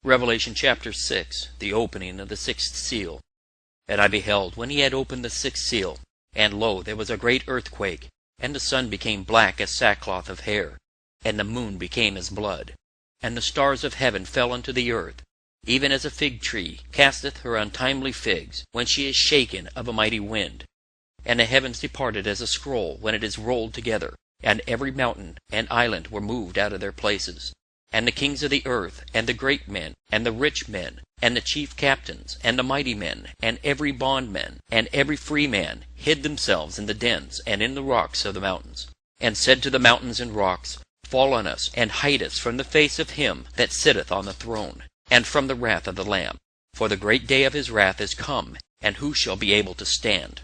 Revelation chapter 6, the opening of the sixth seal. And I beheld, when he had opened the sixth seal, and lo, there was a great earthquake, and the sun became black as sackcloth of hair, and the moon became as blood, and the stars of heaven fell unto the earth, even as a fig tree casteth her untimely figs, when she is shaken of a mighty wind. And the heavens departed as a scroll when it is rolled together, and every mountain and island were moved out of their places. And the kings of the earth, and the great men, and the rich men, and the chief captains, and the mighty men, and every bondman, and every free man, hid themselves in the dens and in the rocks of the mountains, and said to the mountains and rocks, Fall on us, and hide us from the face of him that sitteth on the throne, and from the wrath of the Lamb. For the great day of his wrath is come, and who shall be able to stand?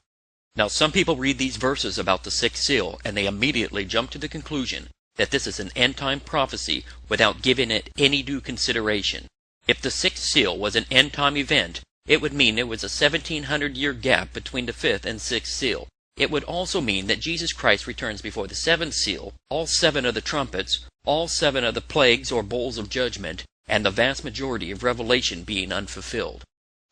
Now some people read these verses about the sixth seal, and they immediately jump to the conclusion that this is an end-time prophecy without giving it any due consideration. If the sixth seal was an end-time event, it would mean there was a 1700-year gap between the fifth and sixth seal. It would also mean that Jesus Christ returns before the seventh seal, all 7 of the trumpets, all 7 of the plagues or bowls of judgment, and the vast majority of Revelation being unfulfilled.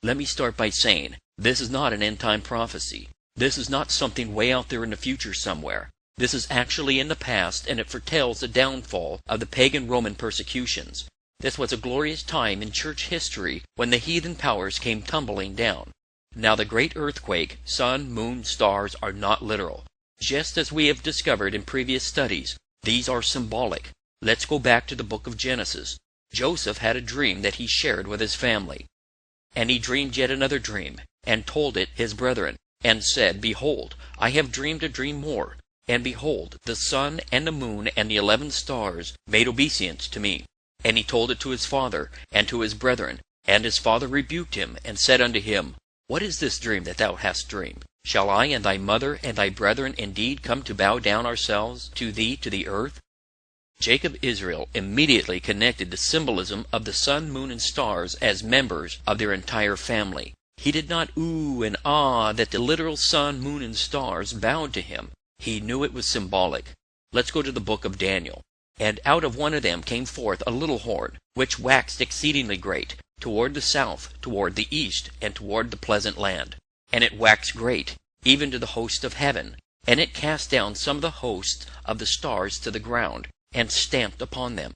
Let me start by saying, this is not an end-time prophecy. This is not something way out there in the future somewhere. This is actually in the past, and it foretells the downfall of the pagan Roman persecutions. This was a glorious time in church history when the heathen powers came tumbling down. Now the great earthquake, sun, moon, stars are not literal. Just as we have discovered in previous studies, these are symbolic. Let's go back to the book of Genesis. Joseph had a dream that he shared with his family. And he dreamed yet another dream, and told it his brethren, and said, Behold, I have dreamed a dream more. And behold, the sun and the moon and the 11 stars made obeisance to me. And he told it to his father and to his brethren. And his father rebuked him, and said unto him, What is this dream that thou hast dreamed? Shall I and thy mother and thy brethren indeed come to bow down ourselves to thee to the earth? Jacob Israel immediately connected the symbolism of the sun, moon, and stars as members of their entire family. He did not ooh and ah that the literal sun, moon, and stars bowed to him. He knew it was symbolic. Let's go to the book of Daniel. And out of one of them came forth a little horn, which waxed exceedingly great, toward the south, toward the east, and toward the pleasant land. And it waxed great, even to the host of heaven. And it cast down some of the hosts of the stars to the ground, and stamped upon them.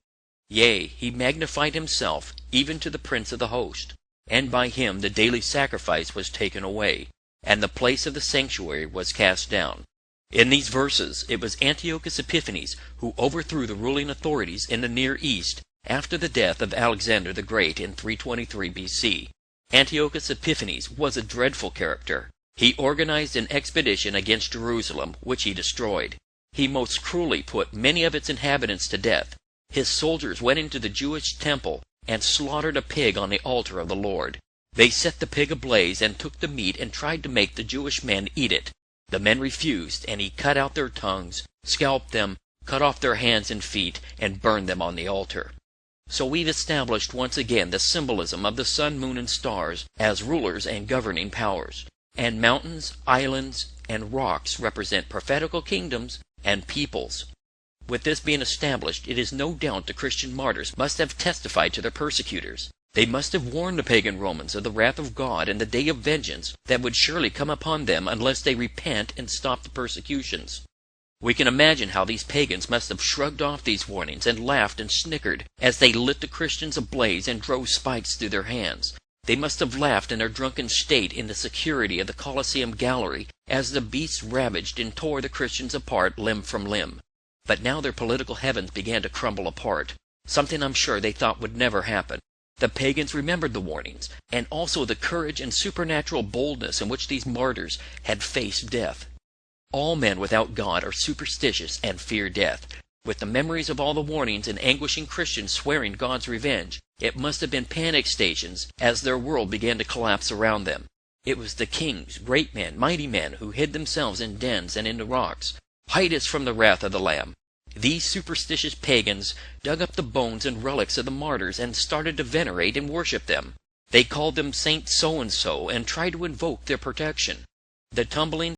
Yea, he magnified himself, even to the prince of the host. And by him the daily sacrifice was taken away, and the place of the sanctuary was cast down. In these verses, it was Antiochus Epiphanes who overthrew the ruling authorities in the Near East after the death of Alexander the Great in 323 BC. Antiochus Epiphanes was a dreadful character. He organized an expedition against Jerusalem, which he destroyed. He most cruelly put many of its inhabitants to death. His soldiers went into the Jewish temple and slaughtered a pig on the altar of the Lord. They set the pig ablaze and took the meat and tried to make the Jewish men eat it. The men refused, and he cut out their tongues, scalped them, cut off their hands and feet, and burned them on the altar. So we've established once again the symbolism of the sun, moon, and stars as rulers and governing powers. And mountains, islands, and rocks represent prophetical kingdoms and peoples. With this being established, it is no doubt the Christian martyrs must have testified to their persecutors. They must have warned the pagan Romans of the wrath of God and the day of vengeance that would surely come upon them unless they repent and stop the persecutions. We can imagine how these pagans must have shrugged off these warnings and laughed and snickered as they lit the Christians ablaze and drove spikes through their hands. They must have laughed in their drunken state in the security of the Colosseum gallery as the beasts ravaged and tore the Christians apart limb from limb. But now their political heavens began to crumble apart, something I'm sure they thought would never happen. The pagans remembered the warnings, and also the courage and supernatural boldness in which these martyrs had faced death. All men without God are superstitious and fear death. With the memories of all the warnings and anguishing Christians swearing God's revenge, it must have been panic stations as their world began to collapse around them. It was the kings, great men, mighty men who hid themselves in dens and in the rocks. Hide us from the wrath of the Lamb. These superstitious pagans dug up the bones and relics of the martyrs and started to venerate and worship them. They called them Saint So-and-so and tried to invoke their protection. The tumbling